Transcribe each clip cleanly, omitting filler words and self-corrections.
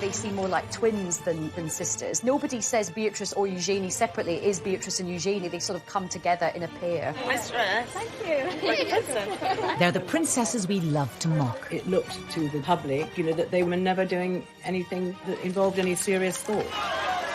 They seem more like twins than sisters. Nobody says Beatrice or Eugenie separately. It is Beatrice and Eugenie. They sort of come together in a pair. Mistress. Thank you. They're the princesses we love to mock. It looked to the public, you know, that they were never doing anything that involved any serious thought.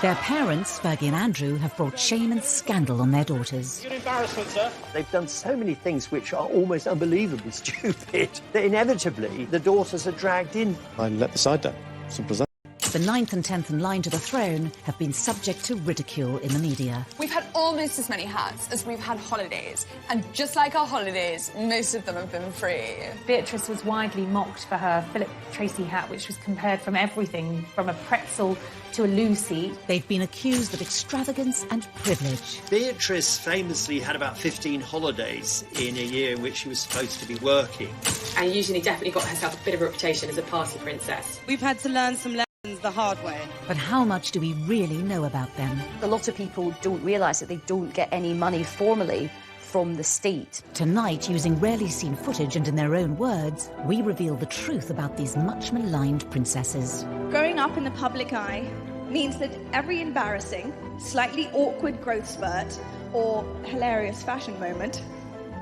Their parents, Fergie and Andrew, have brought shame and scandal on their daughters. Your embarrassment, sir. They've done so many things which are almost unbelievably stupid that inevitably the daughters are dragged in. I let the side down. Simple as that. The 9th and 10th in line to the throne have been subject to ridicule in the media. We've had almost as many hats as we've had holidays, and just like our holidays, most of them have been free. Beatrice was widely mocked for her Philip Tracy hat, which was compared from everything from a pretzel to a Lucy. They've been accused of extravagance and privilege. Beatrice famously had about 15 holidays in a year in which she was supposed to be working. And Eugenie definitely got herself a bit of a reputation as a party princess. We've had to learn some lessons the hard way. But how much do we really know about them? A lot of people don't realise that they don't get any money formally from the state. Tonight, using rarely seen footage and in their own words, we reveal the truth about these much maligned princesses. Growing up in the public eye means that every embarrassing, slightly awkward growth spurt or hilarious fashion moment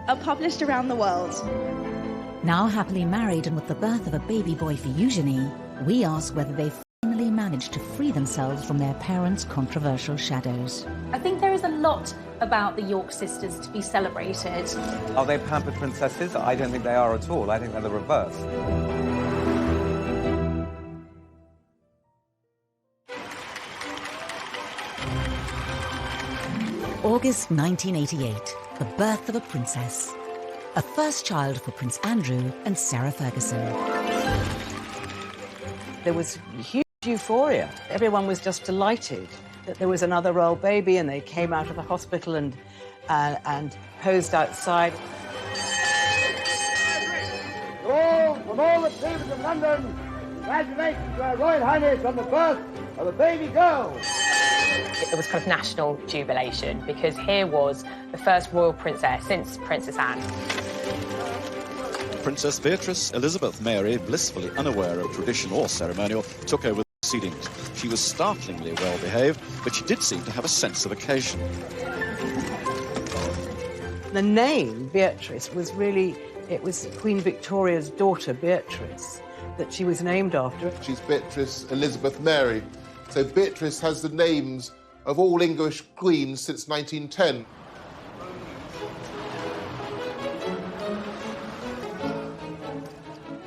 are published around the world. Now happily married and with the birth of a baby boy for Eugenie, we ask whether they've finally managed to free themselves from their parents' controversial shadows. I think there is a lot about the York sisters to be celebrated. Are they pampered princesses? I don't think they are at all. I think they're the reverse. August 1988, the birth of a princess. A first child for Prince Andrew and Sarah Ferguson. There was huge euphoria. Everyone was just delighted that there was another royal baby, and they came out of the hospital and posed outside. From all the chambers of London, congratulations to Her Royal Highness on the birth of a baby girl. It was kind of national jubilation because here was the first royal princess since Princess Anne. Princess Beatrice Elizabeth Mary, blissfully unaware of tradition or ceremonial, took over the proceedings. She was startlingly well behaved, but she did seem to have a sense of occasion. The name Beatrice was really, it was Queen Victoria's daughter, Beatrice, that she was named after. She's Beatrice Elizabeth Mary. So Beatrice has the names of all English queens since 1910.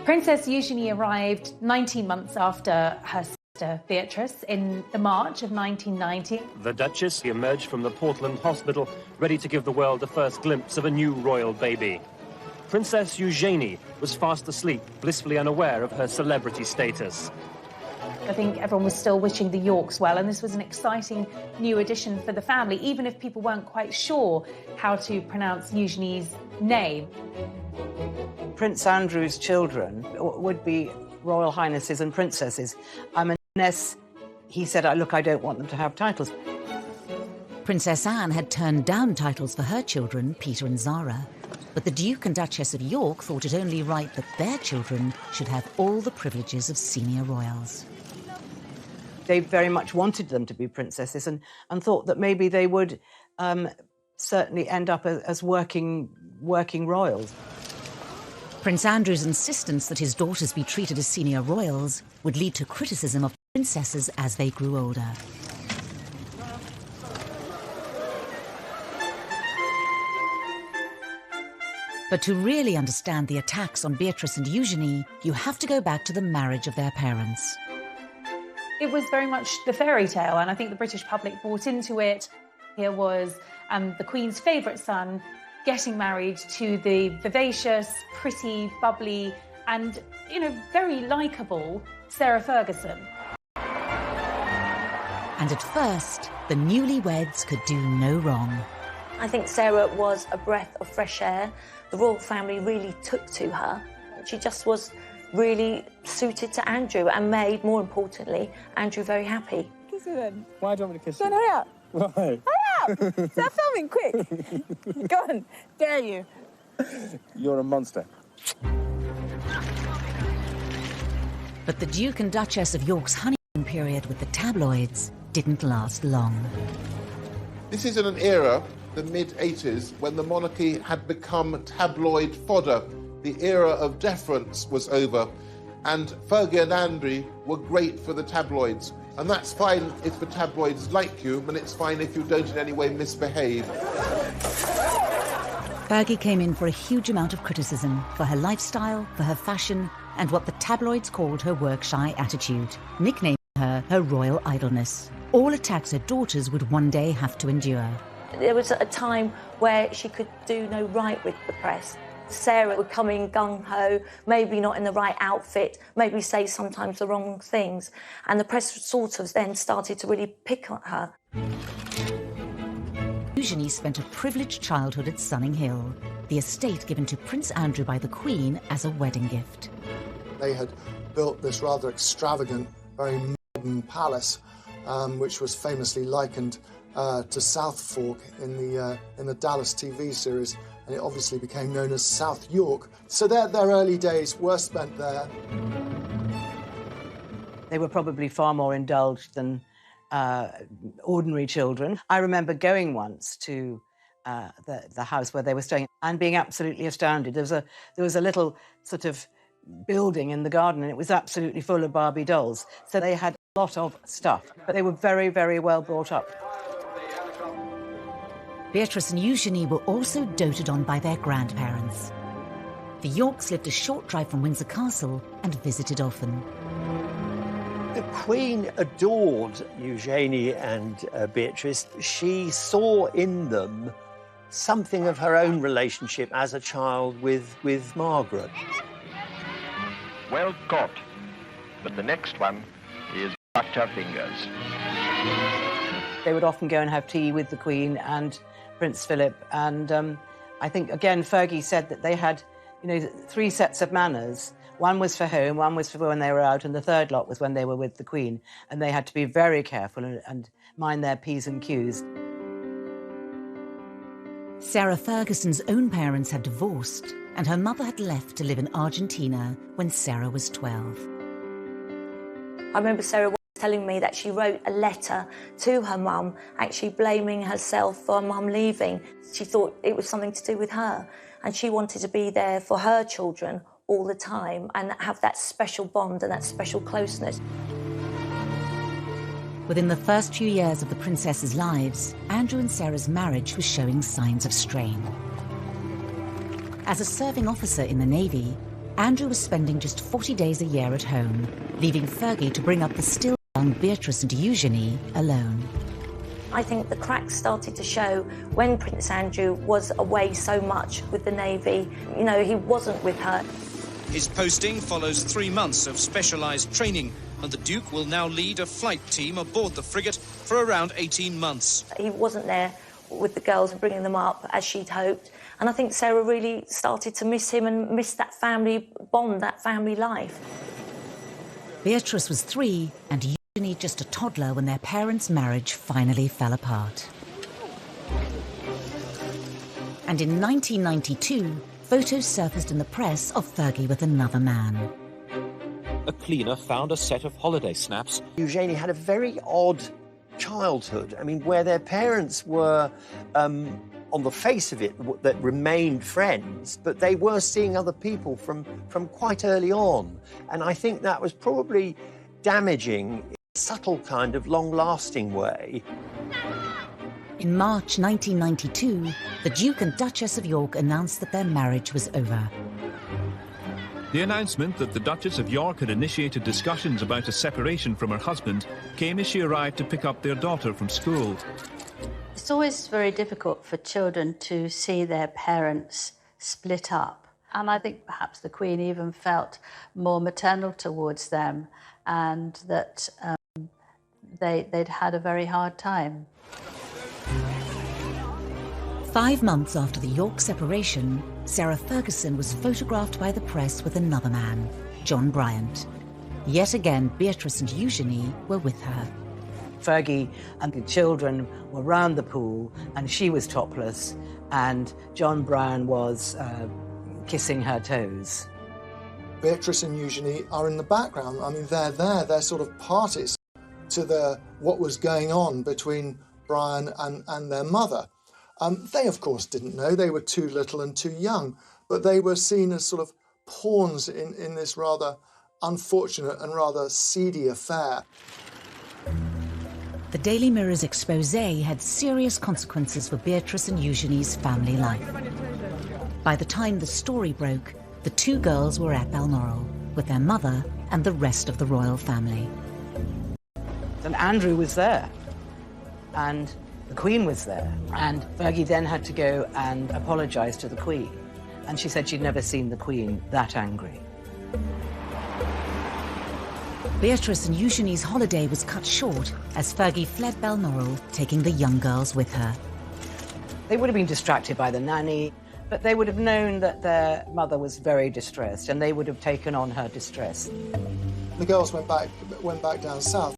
Princess Eugenie arrived 19 months after her sister Beatrice in the March of 1990. The Duchess emerged from the Portland Hospital, ready to give the world the first glimpse of a new royal baby. Princess Eugenie was fast asleep, blissfully unaware of her celebrity status. I think everyone was still wishing the Yorks well, and this was an exciting new addition for the family, even if people weren't quite sure how to pronounce Eugenie's name. Prince Andrew's children would be royal highnesses and princesses, unless he said, look, I don't want them to have titles. Princess Anne had turned down titles for her children, Peter and Zara. But the Duke and Duchess of York thought it only right that their children should have all the privileges of senior royals. They very much wanted them to be princesses and thought that maybe they would certainly end up as working royals. Prince Andrew's insistence that his daughters be treated as senior royals would lead to criticism of princesses as they grew older. But to really understand the attacks on Beatrice and Eugenie, you have to go back to the marriage of their parents. It was very much the fairy tale, and I think the British public bought into it. Here was the Queen's favourite son getting married to the vivacious, pretty, bubbly, and, very likeable Sarah Ferguson. And at first, the newlyweds could do no wrong. I think Sarah was a breath of fresh air. The royal family really took to her. She just was really suited to Andrew and made, more importantly, Andrew very happy. Kiss her then. Why do you want me to kiss Go on, you? hurry up. Why? Hurry up! Start filming, quick. Go on, dare you. You're a monster. But the Duke and Duchess of York's honeymoon period with the tabloids didn't last long. This is in an era, the mid-80s, when the monarchy had become tabloid fodder. The era of deference was over, and Fergie and Andrew were great for the tabloids. And that's fine if the tabloids like you, and it's fine if you don't in any way misbehave. Fergie came in for a huge amount of criticism for her lifestyle, for her fashion, and what the tabloids called her work-shy attitude, nicknaming her royal idleness. All attacks her daughters would one day have to endure. There was a time where she could do no right with the press. Sarah would come in gung-ho, maybe not in the right outfit, maybe say sometimes the wrong things, and the press sort of then started to really pick on her. Eugenie spent a privileged childhood at Sunning Hill, the estate given to Prince Andrew by the Queen as a wedding gift. They had built this rather extravagant, very modern palace, which was famously likened to South Fork in the Dallas TV series, and it obviously became known as South York. So their early days were spent there. They were probably far more indulged than ordinary children. I remember going once to the house where they were staying and being absolutely astounded. There was a little sort of building in the garden, and it was absolutely full of Barbie dolls. So they had a lot of stuff, but they were very, very well brought up. Beatrice and Eugenie were also doted on by their grandparents. The Yorks lived a short drive from Windsor Castle and visited often. The Queen adored Eugenie and Beatrice. She saw in them something of her own relationship as a child with Margaret. Well caught, but the next one is cut her fingers. They would often go and have tea with the Queen and Prince Philip, and I think, again, Fergie said that they had, 3 sets of manners. One was for home, one was for when they were out, and the third lot was when they were with the Queen, and they had to be very careful and mind their P's and Q's. Sarah Ferguson's own parents had divorced, and her mother had left to live in Argentina when Sarah was 12. I remember Sarah telling me that she wrote a letter to her mum, actually blaming herself for her mum leaving. She thought it was something to do with her, and she wanted to be there for her children all the time and have that special bond and that special closeness. Within the first few years of the princesses' lives, Andrew and Sarah's marriage was showing signs of strain. As a serving officer in the Navy, Andrew was spending just 40 days a year at home, leaving Fergie to bring up the still young Beatrice and Eugenie alone. I think the cracks started to show when Prince Andrew was away so much with the Navy. He wasn't with her. His posting follows 3 months of specialised training, and the Duke will now lead a flight team aboard the frigate for around 18 months. He wasn't there with the girls and bringing them up as she'd hoped. And I think Sarah really started to miss him and miss that family bond, that family life. Beatrice was 3 and Eugenie just a toddler when their parents' marriage finally fell apart. And in 1992, photos surfaced in the press of Fergie with another man. A cleaner found a set of holiday snaps. Eugenie had a very odd childhood. Where their parents were, on the face of it, that remained friends, but they were seeing other people from quite early on. And I think that was probably damaging in a subtle kind of long-lasting way. In March 1992, the Duke and Duchess of York announced that their marriage was over. The announcement that the Duchess of York had initiated discussions about a separation from her husband came as she arrived to pick up their daughter from school. It's always very difficult for children to see their parents split up. And I think perhaps the Queen even felt more maternal towards them, and that they'd had a very hard time. 5 months after the York separation, Sarah Ferguson was photographed by the press with another man, John Bryant. Yet again, Beatrice and Eugenie were with her. Fergie and the children were round the pool, and she was topless, and John Brown was kissing her toes. Beatrice and Eugenie are in the background. I mean, they're there, they're sort of parties to what was going on between Brian and their mother. They, of course, didn't know. They were too little and too young, but they were seen as sort of pawns in this rather unfortunate and rather seedy affair. The Daily Mirror's expose had serious consequences for Beatrice and Eugenie's family life. By the time the story broke, the two girls were at Balmoral with their mother and the rest of the royal family. And Andrew was there, and the Queen was there, and Fergie then had to go and apologise to the Queen, and she said she'd never seen the Queen that angry. Beatrice and Eugenie's holiday was cut short as Fergie fled Balmoral, taking the young girls with her. They would have been distracted by the nanny, but they would have known that their mother was very distressed, and they would have taken on her distress. The girls went back down south,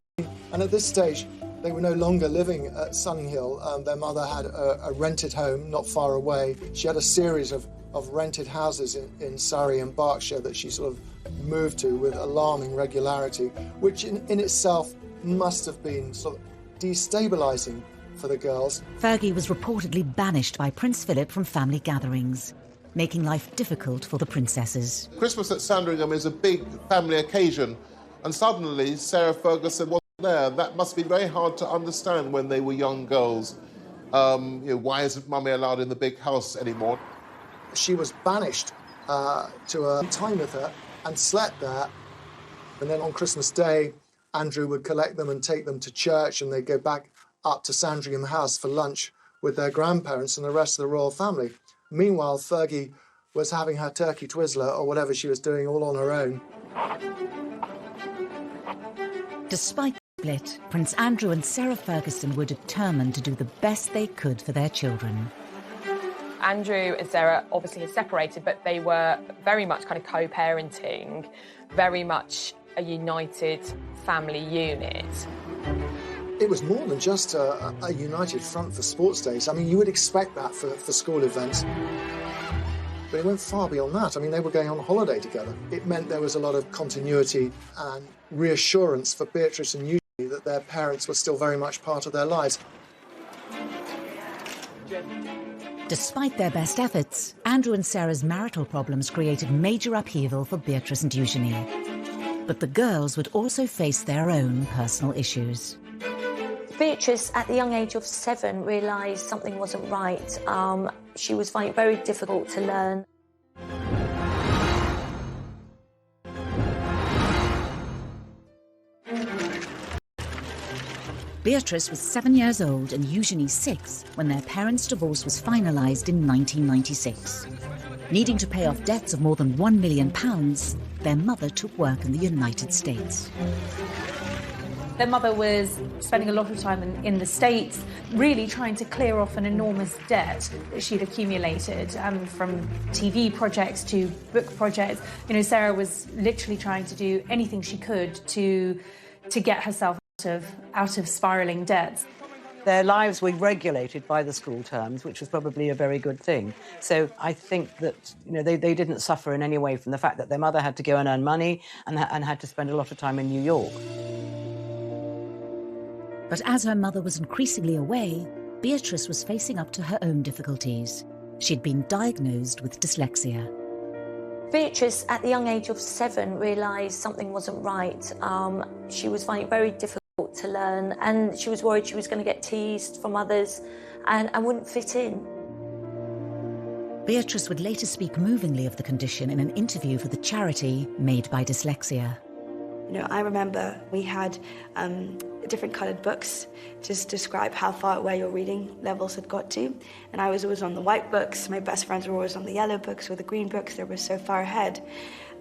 and at this stage, they were no longer living at Sunninghill. Their mother had a rented home not far away. She had a series of rented houses in Surrey and Berkshire that she sort of moved to with alarming regularity, which in itself must have been sort of destabilising for the girls. Fergie was reportedly banished by Prince Philip from family gatherings, making life difficult for the princesses. Christmas at Sandringham is a big family occasion, and suddenly Sarah Ferguson wasn't there. That must be very hard to understand when they were young girls. Why isn't Mummy allowed in the big house anymore? She was banished to a time with her and slept there. And then on Christmas Day, Andrew would collect them and take them to church, and they'd go back up to Sandringham House for lunch with their grandparents and the rest of the royal family. Meanwhile, Fergie was having her turkey twizzler or whatever she was doing all on her own. Despite the split, Prince Andrew and Sarah Ferguson were determined to do the best they could for their children. Andrew and Sarah obviously had separated, but they were very much kind of co-parenting, very much a united family unit. It was more than just a united front for sports days. I mean, you would expect that for school events. But it went far beyond that. I mean, they were going on holiday together. It meant there was a lot of continuity and reassurance for Beatrice and Eugenie that their parents were still very much part of their lives. Despite their best efforts, Andrew and Sarah's marital problems created major upheaval for Beatrice and Eugenie. But the girls would also face their own personal issues. Beatrice, at the young age of 7, realised something wasn't right. She was finding it very difficult to learn. Beatrice was 7 years old and Eugenie 6 when their parents' divorce was finalised in 1996. Needing to pay off debts of more than £1 million, their mother took work in the United States. Their mother was spending a lot of time in the States, really trying to clear off an enormous debt that she'd accumulated, from TV projects to book projects. You know, Sarah was literally trying to do anything she could to get herself out of spiralling debts. Their lives were regulated by the school terms, which was probably a very good thing. So I think that they didn't suffer in any way from the fact that their mother had to go and earn money and had to spend a lot of time in New York. But as her mother was increasingly away, Beatrice was facing up to her own difficulties. She'd been diagnosed with dyslexia. Beatrice, at the young age of 7, realised something wasn't right. She was finding it very difficult to learn, and she was worried she was going to get teased from others and wouldn't fit in. Beatrice would later speak movingly of the condition in an interview for the charity Made by Dyslexia. I remember we had different coloured books to describe how far away your reading levels had got to. And I was always on the white books. My best friends were always on the yellow books or the green books. They were so far ahead.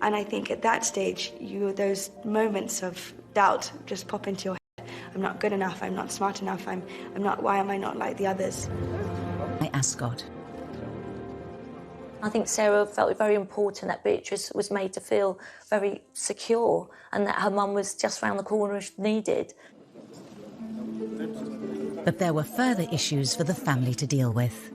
And I think at that stage, those moments of doubt just pop into your head. I'm not good enough. I'm not smart enough. I'm not. Why am I not like the others? By Ascot. I think Sarah felt it very important that Beatrice was made to feel very secure and that her mum was just round the corner if needed. But there were further issues for the family to deal with.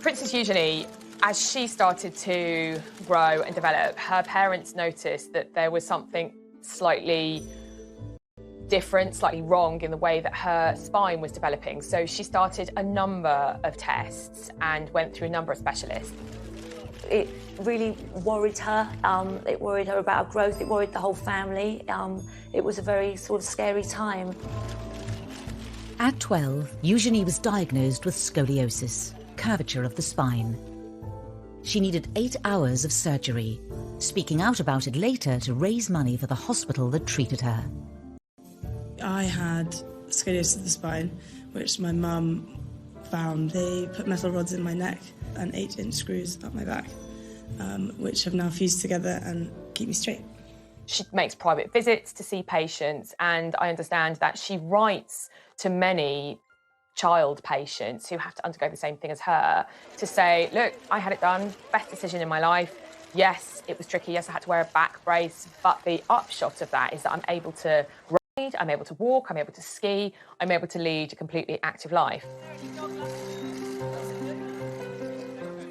Princess Eugenie As she started to grow and develop, her parents noticed that there was something slightly different, slightly wrong in the way that her spine was developing. So she started a number of tests and went through a number of specialists. It really worried her. It worried her about her growth. It worried the whole family. It was a very sort of scary time. At 12, Eugenie was diagnosed with scoliosis, curvature of the spine. She needed 8 hours of surgery, speaking out about it later to raise money for the hospital that treated her. I had scoliosis of the spine, which my mum found. They put metal rods in my neck and 8-inch screws up my back, which have now fused together and keep me straight. She makes private visits to see patients, and I understand that she writes to many child patients who have to undergo the same thing as her to say, look, I had it done, best decision in my life. Yes, it was tricky. Yes, I had to wear a back brace, but the upshot of that is that I'm able to ride, I'm able to walk, I'm able to ski, I'm able to lead a completely active life.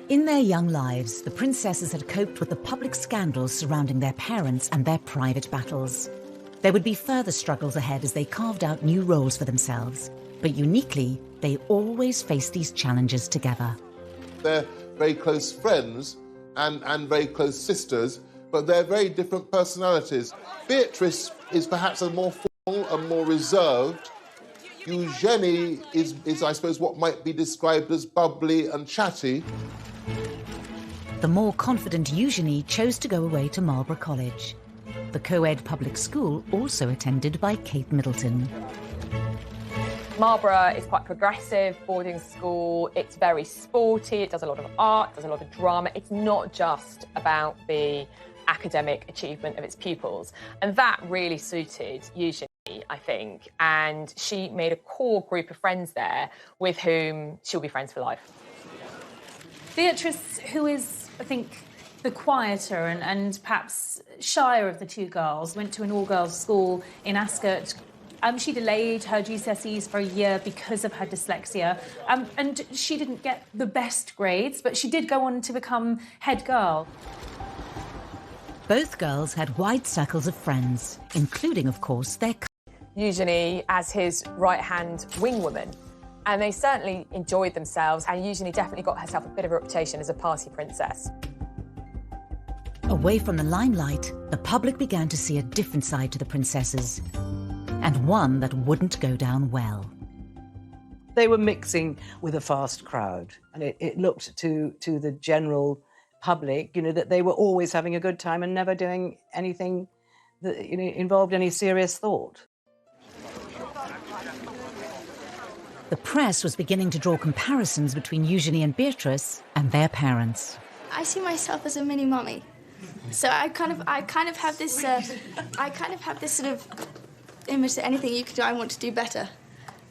In their young lives, the princesses had coped with the public scandals surrounding their parents and their private battles. There would be further struggles ahead as they carved out new roles for themselves. But uniquely, they always faced these challenges together. They're very close friends and very close sisters, but they're very different personalities. Beatrice is perhaps a more formal and more reserved. Eugenie is, I suppose, what might be described as bubbly and chatty. The more confident Eugenie chose to go away to Marlborough College, the co-ed public school also attended by Kate Middleton. Marlborough is quite progressive boarding school. It's very sporty. It does a lot of art, does a lot of drama. It's not just about the academic achievement of its pupils. And that really suited Eugenie, I think. And she made a core group of friends there with whom she'll be friends for life. Beatrice, who is, I think, the quieter and perhaps shyer of the two girls, went to an all-girls school in Ascot. She delayed her GCSEs for a year because of her dyslexia, and she didn't get the best grades, but she did go on to become head girl. Both girls had wide circles of friends, including, of course, their Eugenie as his right-hand wingwoman. And they certainly enjoyed themselves, and Eugenie definitely got herself a bit of a reputation as a party princess. Away from the limelight, the public began to see a different side to the princesses, and one that wouldn't go down well. They were mixing with a fast crowd, and it looked to the general public, you know, that they were always having a good time and never doing anything that, you know, involved any serious thought. The press was beginning to draw comparisons between Eugenie and Beatrice and their parents. I see myself as a mini mummy, so I kind of have this sort of image that anything you could do, I want to do better.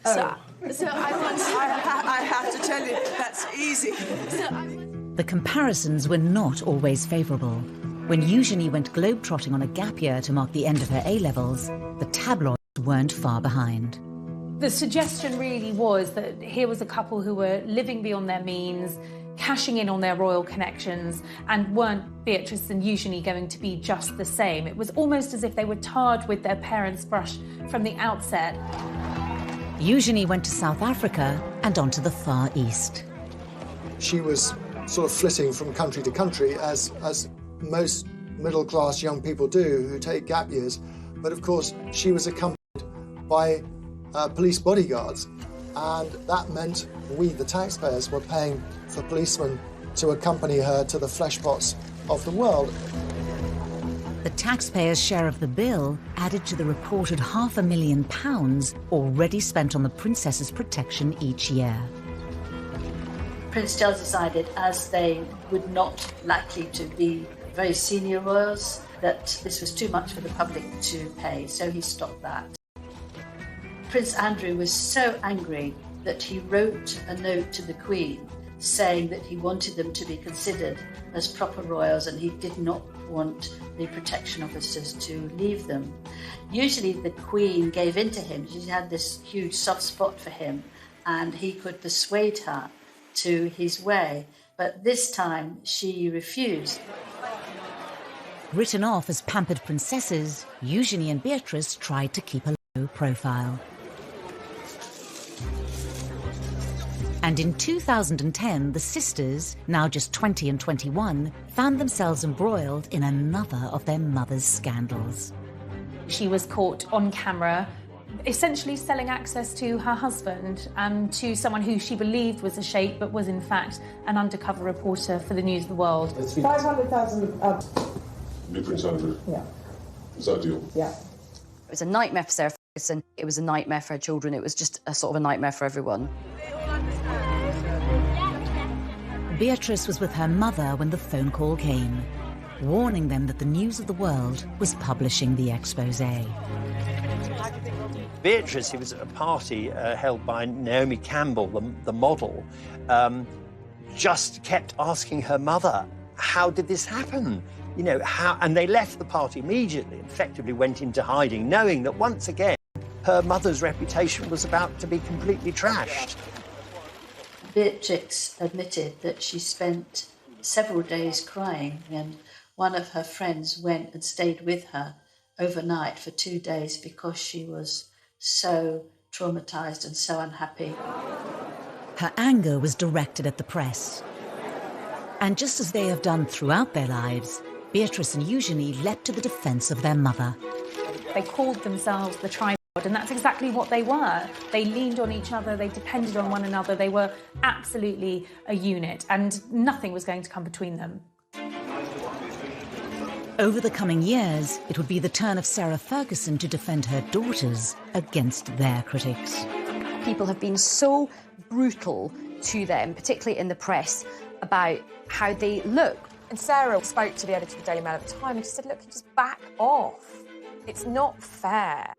Oh. So I want to... I have to tell you, that's easy. The comparisons were not always favourable. When Eugenie went globetrotting on a gap year to mark the end of her A-levels, the tabloids weren't far behind. The suggestion really was that here was a couple who were living beyond their means, cashing in on their royal connections, and weren't Beatrice and Eugenie going to be just the same? It was almost as if they were tarred with their parents' brush from the outset. Eugenie went to South Africa and on to the Far East. She was sort of flitting from country to country, as most middle-class young people do who take gap years. But of course, she was accompanied by police bodyguards, and that meant we, the taxpayers, were paying for policemen to accompany her to the fleshpots of the world. The taxpayers' share of the bill added to the reported £500,000 already spent on the princess's protection each year. Prince Charles decided, as they would not likely to be very senior royals, that this was too much for the public to pay, so he stopped that. Prince Andrew was so angry that he wrote a note to the Queen saying that he wanted them to be considered as proper royals and he did not want the protection officers to leave them. Usually the Queen gave in to him. She had this huge soft spot for him and he could persuade her to his way. But this time she refused. Written off as pampered princesses, Eugenie and Beatrice tried to keep a low profile. And in 2010, the sisters, now just 20 and 21, found themselves embroiled in another of their mother's scandals. She was caught on camera, essentially selling access to her husband and to someone who she believed was a sheikh, but was in fact an undercover reporter for the News of the World. 500,000 New Prince Andrew. Yeah. Is that a deal? Yeah. It was a nightmare for Sarah Ferguson. It was a nightmare for her children. It was just a sort of a nightmare for everyone. Beatrice was with her mother when the phone call came, warning them that the News of the World was publishing the exposé. Beatrice, who was at a party held by Naomi Campbell, the model, just kept asking her mother, how did this happen? You know, how? And they left the party immediately, effectively went into hiding, knowing that once again, her mother's reputation was about to be completely trashed. Beatrix admitted that she spent several days crying, and one of her friends went and stayed with her overnight for 2 days because she was so traumatised and so unhappy. Her anger was directed at the press. And just as they have done throughout their lives, Beatrice and Eugenie leapt to the defence of their mother. They called themselves the tripod, and that's exactly what they were. They leaned on each other, they depended on one another, they were absolutely a unit, and nothing was going to come between them. Over the coming years, it would be the turn of Sarah Ferguson to defend her daughters against their critics. People have been so brutal to them, particularly in the press, about how they look. And Sarah spoke to the editor of the Daily Mail at the time and she said, look, just back off. It's not fair.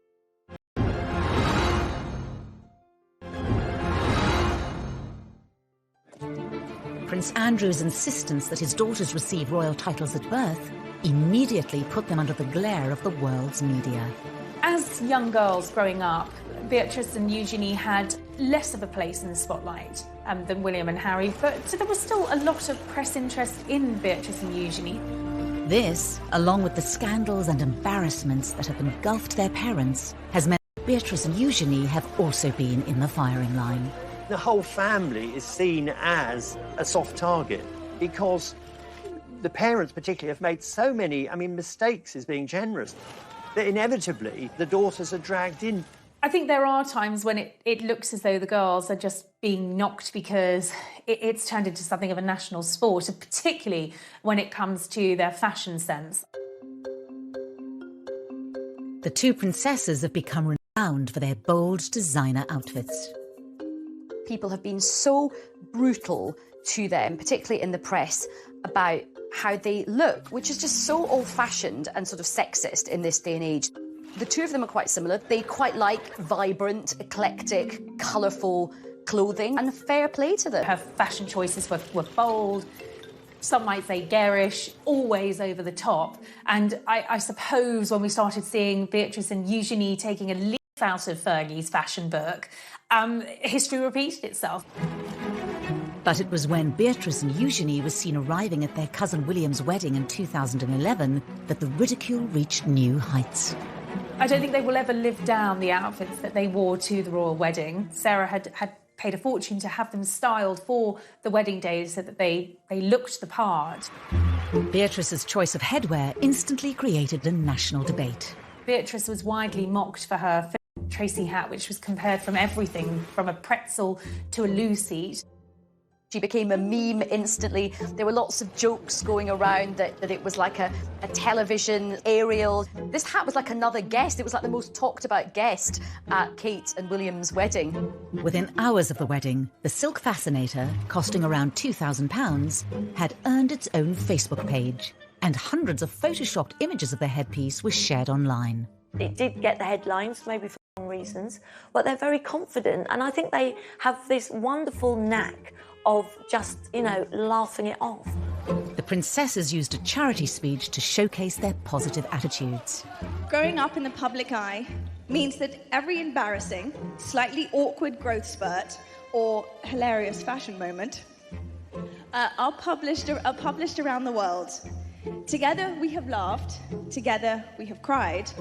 Prince Andrew's insistence that his daughters receive royal titles at birth immediately put them under the glare of the world's media. As young girls growing up, Beatrice and Eugenie had less of a place in the spotlight than William and Harry, but so there was still a lot of press interest in Beatrice and Eugenie. This, along with the scandals and embarrassments that have engulfed their parents, has meant Beatrice and Eugenie have also been in the firing line. The whole family is seen as a soft target because the parents particularly have made so many, mistakes is being generous, that inevitably the daughters are dragged in. I think there are times when it looks as though the girls are just being knocked because it's turned into something of a national sport, and particularly when it comes to their fashion sense. The two princesses have become renowned for their bold designer outfits. People have been so brutal to them, particularly in the press, about how they look, which is just so old-fashioned and sort of sexist in this day and age. The two of them are quite similar. They quite like vibrant, eclectic, colourful clothing, and fair play to them. Her fashion choices were bold, some might say garish, always over the top. And I suppose when we started seeing Beatrice and Eugenie taking a leaf out of Fergie's fashion book, history repeated itself. But it was when Beatrice and Eugenie were seen arriving at their cousin William's wedding in 2011 that the ridicule reached new heights. I don't think they will ever live down the outfits that they wore to the royal wedding. Sarah had paid a fortune to have them styled for the wedding day so that they looked the part. Beatrice's choice of headwear instantly created a national debate. Beatrice was widely mocked for her Tracy hat, which was compared from everything from a pretzel to a loo seat. She became a meme instantly. There were lots of jokes going around that it was like a television aerial. This hat was like another guest. It was like the most talked about guest at Kate and William's wedding. Within hours of the wedding, the silk fascinator, costing around £2,000, had earned its own Facebook page, and hundreds of photoshopped images of the headpiece were shared online. It did get the headlines, maybe for wrong reasons, but they're very confident, and I think they have this wonderful knack of just, laughing it off. The princesses used a charity speech to showcase their positive attitudes. Growing up in the public eye means that every embarrassing, slightly awkward growth spurt or hilarious fashion moment are published around the world. Together we have laughed, together we have cried.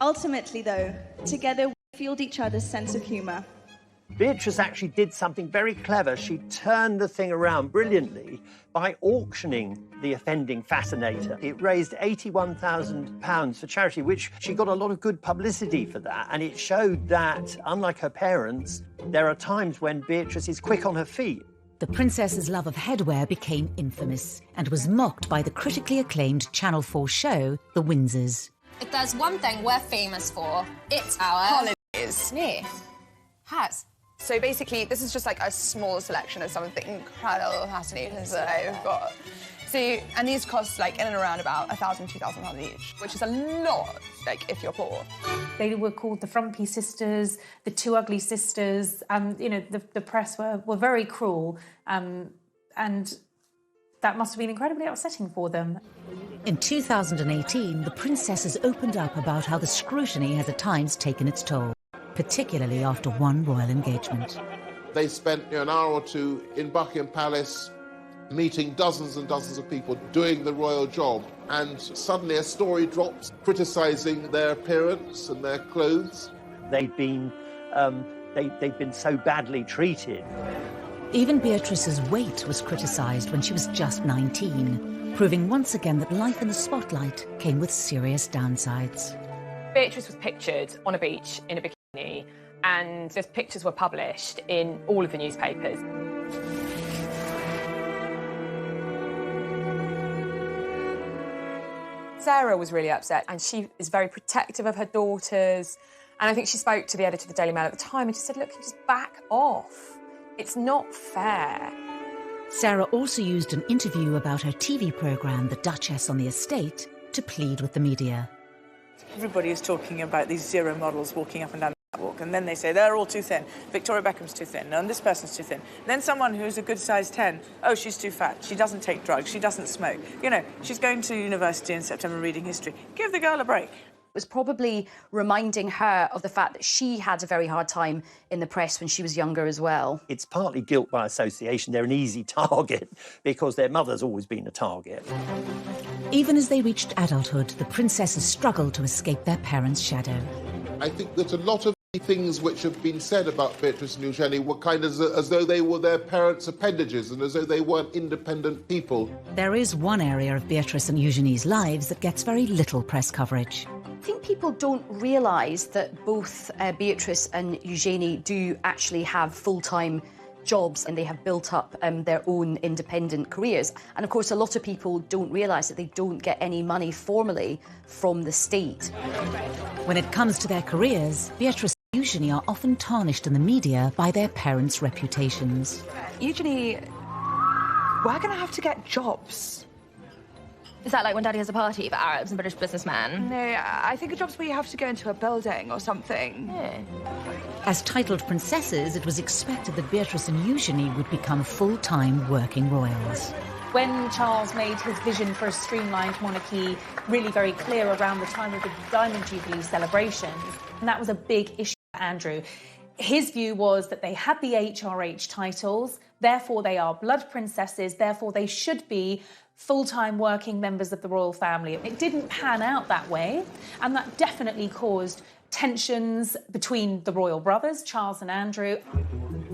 Ultimately, though, together we fueled each other's sense of humour. Beatrice actually did something very clever. She turned the thing around brilliantly by auctioning the offending fascinator. It raised £81,000 for charity, which she got a lot of good publicity for that. And it showed that, unlike her parents, there are times when Beatrice is quick on her feet. The princess's love of headwear became infamous and was mocked by the critically acclaimed Channel 4 show, The Windsors. If there's one thing we're famous for, it's our holidays. Yeah. Hats. So basically, this is just like a small selection of some of the incredible fascinators that I've got. So, and these cost like in and around about £1,000, £2,000 each, which is a lot, like if you're poor. They were called the Frumpy Sisters, the Two Ugly Sisters. You know, the press were very cruel, and that must have been incredibly upsetting for them. In 2018, the princesses opened up about how the scrutiny has at times taken its toll, particularly after one royal engagement. They spent an hour or two in Buckingham Palace meeting dozens and dozens of people doing the royal job, and suddenly a story drops criticising their appearance and their clothes. They'd been so badly treated. Even Beatrice's weight was criticised when she was just 19, proving once again that life in the spotlight came with serious downsides. Beatrice was pictured on a beach in a bikini, and those pictures were published in all of the newspapers. Sarah was really upset, and she is very protective of her daughters. And I think she spoke to the editor of the Daily Mail at the time and she said, look, just back off. It's not fair. Sarah also used an interview about her TV programme, The Duchess on the Estate, to plead with the media. Everybody is talking about these zero models walking up and down the catwalk, and then they say they're all too thin. Victoria Beckham's too thin, and this person's too thin. Then someone who's a good size 10, oh, she's too fat, she doesn't take drugs, she doesn't smoke. You know, she's going to university in September reading history. Give the girl a break. It was probably reminding her of the fact that she had a very hard time in the press when she was younger as well. It's partly guilt by association. They're an easy target because their mother's always been a target. Even as they reached adulthood, the princesses struggled to escape their parents' shadow. I think that a lot of the things which have been said about Beatrice and Eugenie were kind of as though they were their parents' appendages and as though they weren't independent people. There is one area of Beatrice and Eugenie's lives that gets very little press coverage. I think people don't realise that both Beatrice and Eugenie do actually have full-time jobs and they have built up their own independent careers. And of course, a lot of people don't realise that they don't get any money formally from the state. When it comes to their careers, Beatrice and Eugenie are often tarnished in the media by their parents' reputations. Eugenie, we're going to have to get jobs. Is that like when Daddy has a party for Arabs and British businessmen? No, I think a job's where you have to go into a building or something. Yeah. As titled princesses, it was expected that Beatrice and Eugenie would become full-time working royals. When Charles made his vision for a streamlined monarchy really very clear around the time of the Diamond Jubilee celebrations, and that was a big issue for Andrew. His view was that they had the HRH titles, therefore they are blood princesses, therefore they should be full-time working members of the royal family. It didn't pan out that way, and that definitely caused tensions between the royal brothers, Charles and Andrew.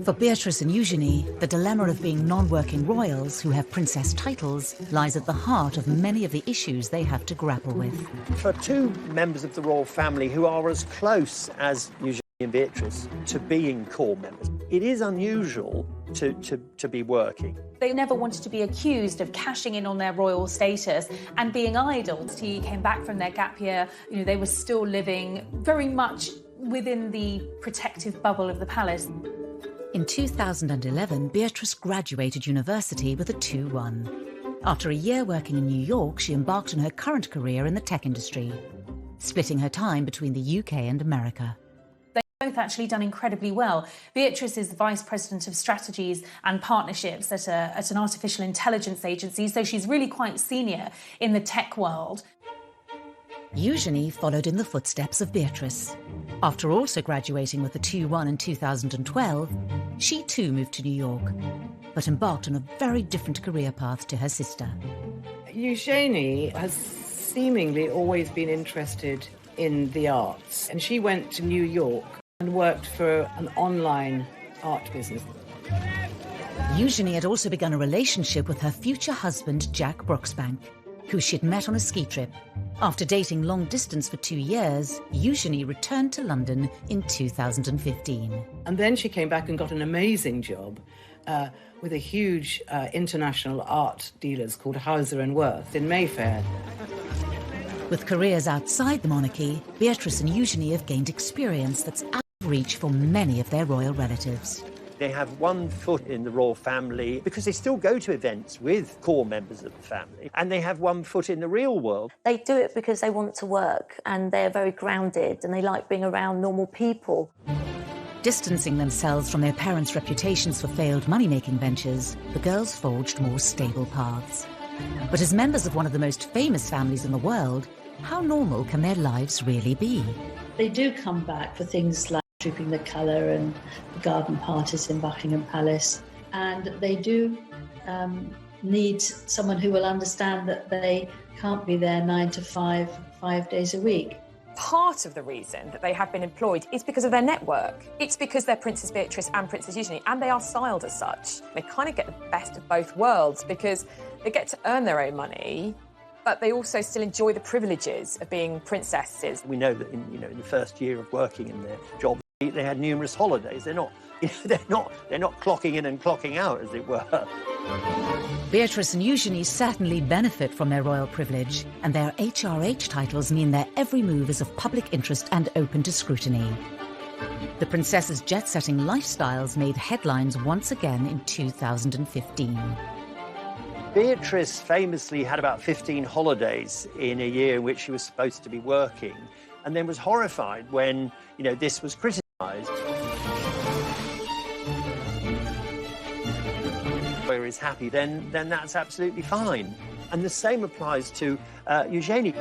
For Beatrice and Eugenie, the dilemma of being non-working royals who have princess titles lies at the heart of many of the issues they have to grapple with. For two members of the royal family who are as close as Eugenie and Beatrice to being core members, it is unusual to be working. They never wanted to be accused of cashing in on their royal status and being idle. He came back from their gap year, you know, they were still living very much within the protective bubble of the palace. In 2011, Beatrice graduated university with a 2-1. After a year working in New York, she embarked on her current career in the tech industry, splitting her time between the UK and America. Both actually done incredibly well. Beatrice is the Vice President of Strategies and Partnerships at an artificial intelligence agency, so she's really quite senior in the tech world. Eugenie followed in the footsteps of Beatrice. After also graduating with a 2-1 in 2012, she too moved to New York, but embarked on a very different career path to her sister. Eugenie has seemingly always been interested in the arts, and she went to New York and worked for an online art business. Eugenie had also begun a relationship with her future husband, Jack Brooksbank, who she'd met on a ski trip. After dating long distance for 2 years, Eugenie returned to London in 2015. And then she came back and got an amazing job with a huge international art dealers called Hauser & Wirth in Mayfair. With careers outside the monarchy, Beatrice and Eugenie have gained experience that's out of reach for many of their royal relatives. They have one foot in the royal family because they still go to events with core members of the family, and they have one foot in the real world. They do it because they want to work and they're very grounded and they like being around normal people. Distancing themselves from their parents' reputations for failed money-making ventures, the girls forged more stable paths. But as members of one of the most famous families in the world, how normal can their lives really be? They do come back for things like Trooping the Colour and the garden parties in Buckingham Palace. And they do need someone who will understand that they can't be there 9 to 5, 5 days a week. Part of the reason that they have been employed is because of their network. It's because they're Princess Beatrice and Princess Eugenie, and they are styled as such. They kind of get the best of both worlds because they get to earn their own money, but they also still enjoy the privileges of being princesses. We know that in the first year of working in their job, they had numerous holidays. They're not clocking in and clocking out, as it were. Beatrice and Eugenie certainly benefit from their royal privilege, and their HRH titles mean their every move is of public interest and open to scrutiny. The princess's jet-setting lifestyles made headlines once again in 2015. Beatrice famously had about 15 holidays in a year in which she was supposed to be working, and then was horrified when, this was criticised. Is happy, then that's absolutely fine. And the same applies to Eugenie.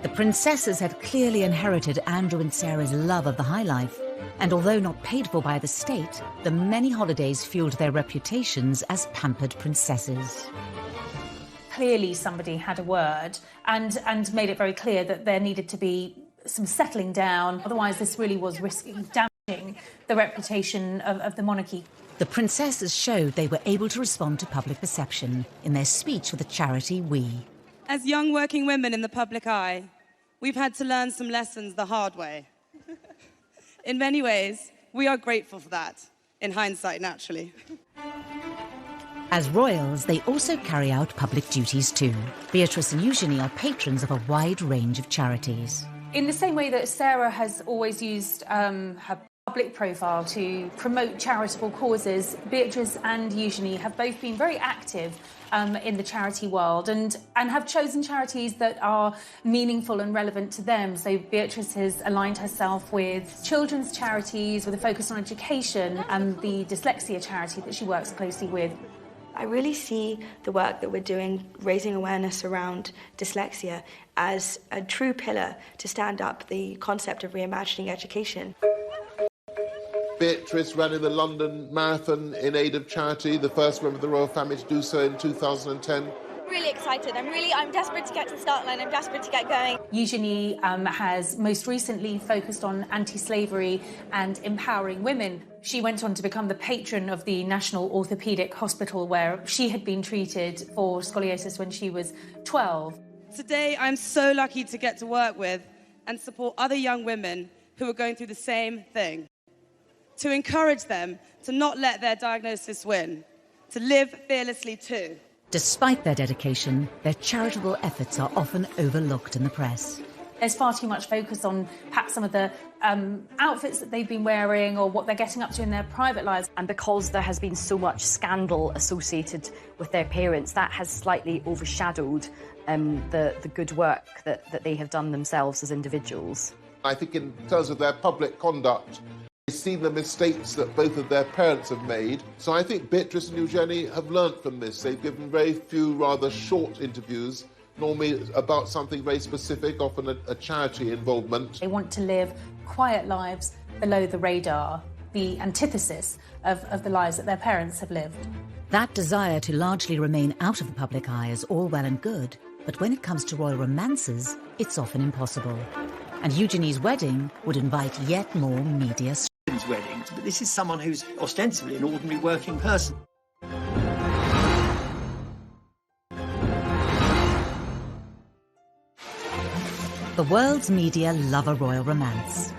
The princesses had clearly inherited Andrew and Sarah's love of the high life, and although not paid for by the state, the many holidays fueled their reputations as pampered princesses. Clearly somebody had a word and made it very clear that there needed to be some settling down, otherwise this really was risking damaging the reputation of the monarchy. The princesses showed they were able to respond to public perception in their speech for the charity We. As young working women in the public eye, we've had to learn some lessons the hard way. In many ways, we are grateful for that, in hindsight, naturally. As royals, they also carry out public duties too. Beatrice and Eugenie are patrons of a wide range of charities. In the same way that Sarah has always used her public profile to promote charitable causes, Beatrice and Eugenie have both been very active in the charity world and have chosen charities that are meaningful and relevant to them. So Beatrice has aligned herself with children's charities with a focus on education and the dyslexia charity that she works closely with. I really see the work that we're doing, raising awareness around dyslexia, as a true pillar to stand up the concept of reimagining education. Beatrice ran in the London Marathon in aid of charity, the first member of the royal family to do so in 2010. Really excited. I'm desperate to get to the start line. I'm desperate to get going. Eugenie has most recently focused on anti-slavery and empowering women. She went on to become the patron of the National Orthopaedic Hospital, where she had been treated for scoliosis when she was 12. Today, I'm so lucky to get to work with and support other young women who are going through the same thing. To encourage them to not let their diagnosis win, to live fearlessly too. Despite their dedication, their charitable efforts are often overlooked in the press. There's far too much focus on perhaps some of the outfits that they've been wearing or what they're getting up to in their private lives. And because there has been so much scandal associated with their parents, that has slightly overshadowed the good work that they have done themselves as individuals. I think in terms of their public conduct, they've seen the mistakes that both of their parents have made. So I think Beatrice and Eugenie have learnt from this. They've given very few rather short interviews, normally about something very specific, often a charity involvement. They want to live quiet lives below the radar, the antithesis of the lives that their parents have lived. That desire to largely remain out of the public eye is all well and good, but when it comes to royal romances, it's often impossible. And Eugenie's wedding would invite yet more media weddings, but this is someone who's ostensibly an ordinary working person. The world's media love a royal romance.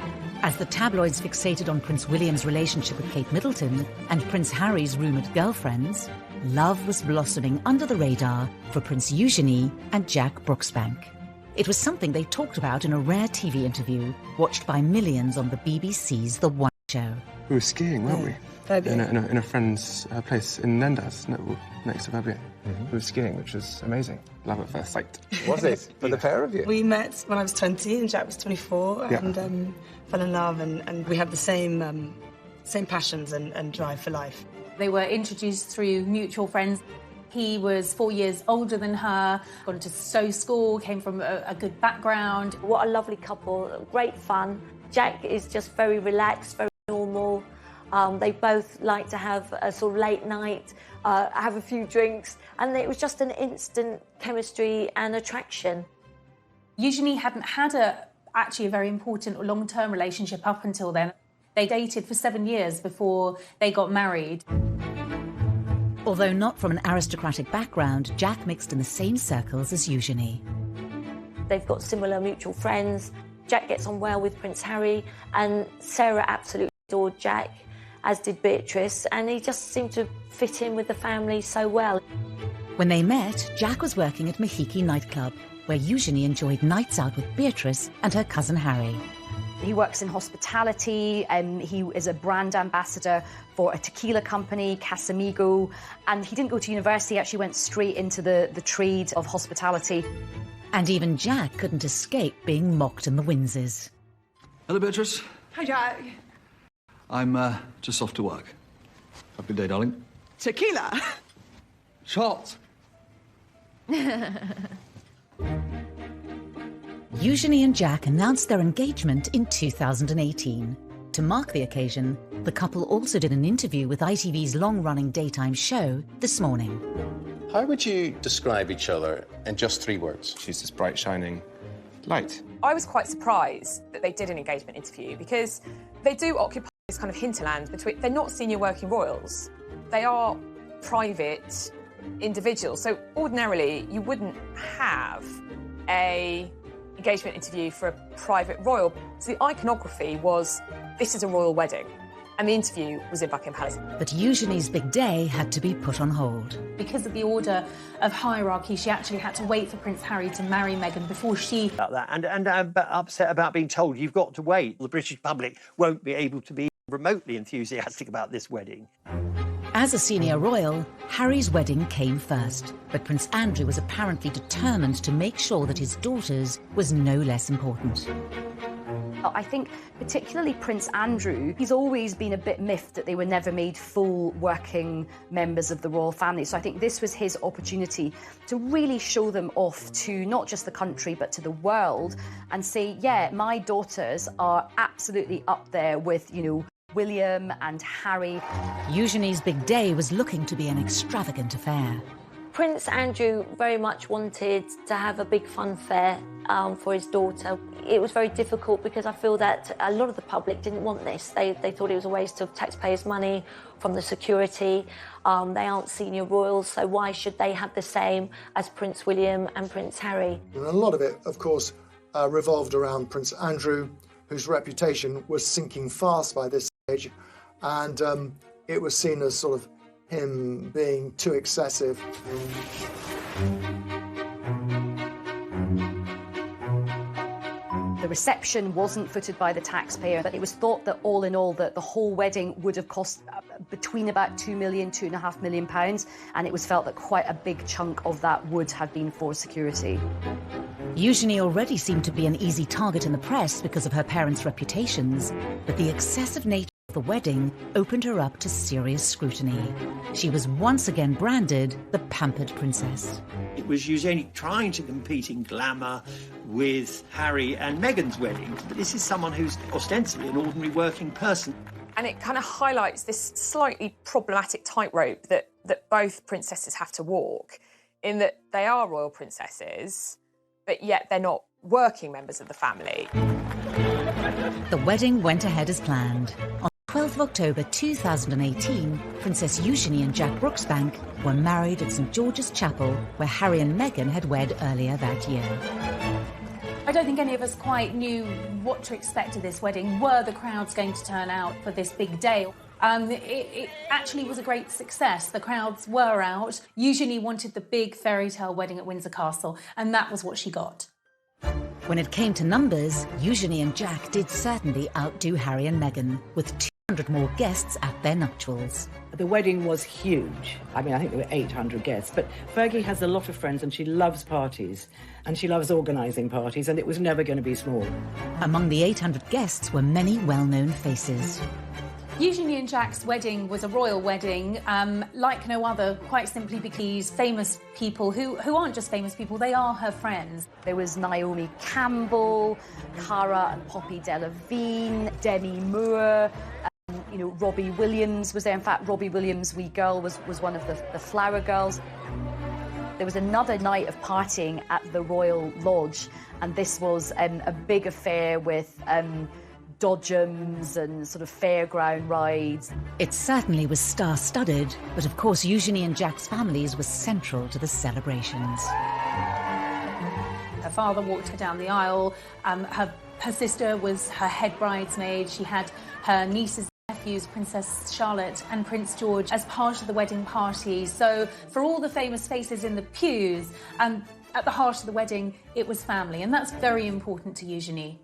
As the tabloids fixated on Prince William's relationship with Kate Middleton and Prince Harry's rumoured girlfriends, love was blossoming under the radar for Prince Eugenie and Jack Brooksbank. It was something they talked about in a rare TV interview watched by millions on the BBC's The One Show. We were skiing, weren't we? Verbier. In a friend's place in Nendas, next to Verbier. We were skiing, which was amazing. Love at first sight. Was it? For the pair of you? We met when I was 20 and Jack was 24 and fell in love and we had the same passions and drive for life. They were introduced through mutual friends. He was 4 years older than her, got into Stowe School, came from a good background. What a lovely couple, great fun. Jack is just very relaxed, very normal. They both like to have a sort of late night, have a few drinks, and it was just an instant chemistry and attraction. Eugenie hadn't had actually a very important or long-term relationship up until then. They dated for 7 years before they got married. Although not from an aristocratic background, Jack mixed in the same circles as Eugenie. They've got similar mutual friends. Jack gets on well with Prince Harry, and Sarah absolutely adored Jack, as did Beatrice, and he just seemed to fit in with the family so well. When they met, Jack was working at Mahiki nightclub, where Eugenie enjoyed nights out with Beatrice and her cousin Harry. He works in hospitality, and he is a brand ambassador for a tequila company, Casamigo, and he didn't go to university, he actually went straight into the trade of hospitality. And even Jack couldn't escape being mocked in the Windses. Hello, Beatrice. Hi, Jack. I'm just off to work. Have a good day, darling. Tequila. Shot. Eugenie and Jack announced their engagement in 2018. To mark the occasion, the couple also did an interview with ITV's long-running daytime show, This Morning. How would you describe each other in just 3 words? She's this bright, shining light. I was quite surprised that they did an engagement interview because they do occupy this kind of hinterland between... They're not senior working royals. They are private individuals. So ordinarily, you wouldn't have a engagement interview for a private royal. So the iconography was, this is a royal wedding. And the interview was in Buckingham Palace. But Eugenie's big day had to be put on hold. Because of the order of hierarchy, she actually had to wait for Prince Harry to marry Meghan before she... About that, and upset about being told you've got to wait. The British public won't be able to be remotely enthusiastic about this wedding. As a senior royal, Harry's wedding came first. But Prince Andrew was apparently determined to make sure that his daughter's was no less important. I think particularly Prince Andrew, he's always been a bit miffed that they were never made full working members of the royal family. So I think this was his opportunity to really show them off to not just the country, but to the world and say, yeah, my daughters are absolutely up there with, you know, William and Harry. Eugenie's big day was looking to be an extravagant affair. Prince Andrew very much wanted to have a big funfair for his daughter. It was very difficult because I feel that a lot of the public didn't want this. They thought it was a waste of taxpayers' money from the security. They aren't senior royals, so why should they have the same as Prince William and Prince Harry? And a lot of it, of course, revolved around Prince Andrew, whose reputation was sinking fast by this stage, and it was seen as sort of him being too excessive. The reception wasn't footed by the taxpayer, but it was thought that all in all that the whole wedding would have cost between about £2 million, £2.5 million, and it was felt that quite a big chunk of that would have been for security. Eugenie already seemed to be an easy target in the press because of her parents' reputations, but the excessive nature The wedding opened her up to serious scrutiny. She was once again branded the pampered princess. It was Eugenie trying to compete in glamour with Harry and Meghan's wedding. But this is someone who's ostensibly an ordinary working person. And it kind of highlights this slightly problematic tightrope that both princesses have to walk, in that they are royal princesses, but yet they're not working members of the family. The wedding went ahead as planned. On 12th of October 2018, Princess Eugenie and Jack Brooksbank were married at St George's Chapel, where Harry and Meghan had wed earlier that year. I don't think any of us quite knew what to expect of this wedding. Were the crowds going to turn out for this big day? It actually was a great success. The crowds were out. Eugenie wanted the big fairy tale wedding at Windsor Castle, and that was what she got. When it came to numbers, Eugenie and Jack did certainly outdo Harry and Meghan, with 200 more guests at their nuptials. The wedding was huge. I mean, I think there were 800 guests, but Fergie has a lot of friends and she loves parties, and she loves organising parties, and it was never going to be small. Among the 800 guests were many well-known faces. Eugenie and Jack's wedding was a royal wedding, like no other, quite simply because famous people who aren't just famous people, they are her friends. There was Naomi Campbell, Cara and Poppy Delevingne, Demi Moore, Robbie Williams was there. In fact, Robbie Williams' wee girl was one of the Flower Girls. There was another night of partying at the Royal Lodge, and this was a big affair with dodgems and sort of fairground rides. It certainly was star-studded, but of course Eugenie and Jack's families were central to the celebrations. Her father walked her down the aisle. Her sister was her head bridesmaid. She had her nieces and nephews, Princess Charlotte and Prince George, as part of the wedding party. So for all the famous faces in the pews, at the heart of the wedding, it was family, and that's very important to Eugenie.